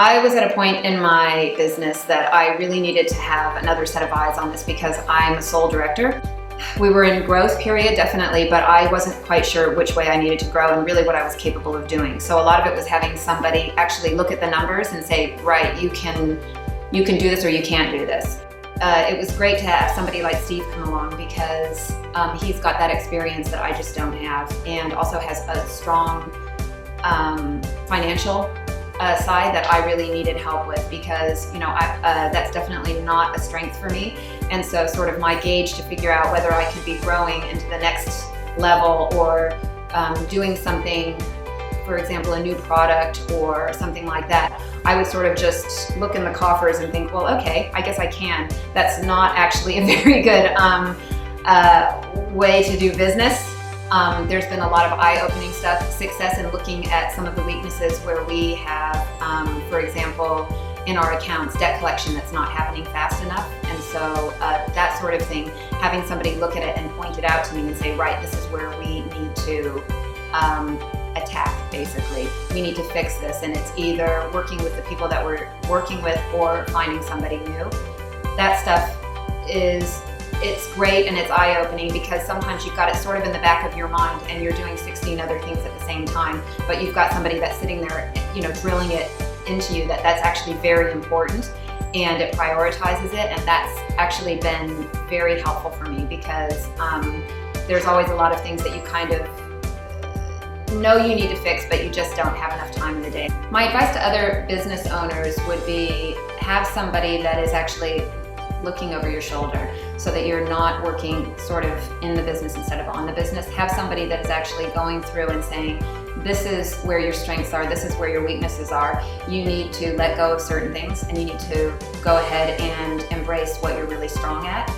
I was at a point in my business that I really needed to have another set of eyes on this because I'm a sole director. We were in growth period, definitely, but I wasn't quite sure which way I needed to grow and really what I was capable of doing. So a lot of it was having somebody actually look at the numbers and say, right, you can do this or you can't do this. It was great to have somebody like Steve come along because he's got that experience that I just don't have, and also has a strong financial side that I really needed help with because, you know, that's definitely not a strength for me. And so sort of my gauge to figure out whether I could be growing into the next level or doing something, for example, a new product or something like that, I would sort of just look in the coffers and think, well, okay, I guess I can. That's not actually a very good way to do business. There's been a lot of eye-opening success in looking at some of the weaknesses where we have, for example, in our accounts, debt collection that's not happening fast enough. And so that sort of thing, having somebody look at it and point it out to me and say, right, this is where we need to attack, basically. We need to fix this, and it's either working with the people that we're working with or finding somebody new. That stuff it's great and it's eye-opening because sometimes you've got it sort of in the back of your mind and you're doing 16 other things at the same time, but you've got somebody that's sitting there, you know, drilling it into you that's actually very important, and it prioritizes it, and that's actually been very helpful for me because there's always a lot of things that you kind of know you need to fix, but you just don't have enough time in the day. My advice to other business owners would be have somebody that is actually looking over your shoulder so that you're not working sort of in the business instead of on the business. Have somebody that is actually going through and saying, this is where your strengths are, this is where your weaknesses are. You need to let go of certain things and you need to go ahead and embrace what you're really strong at.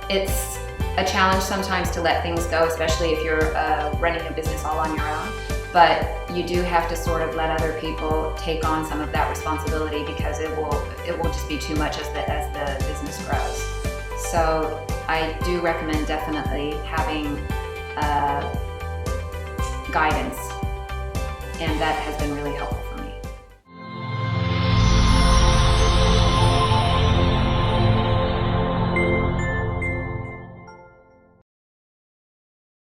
It's a challenge sometimes to let things go, especially if you're running a business all on your own. But you do have to sort of let other people take on some of that responsibility because it will just be too much as the business grows. So I do recommend definitely having guidance, and that has been really helpful.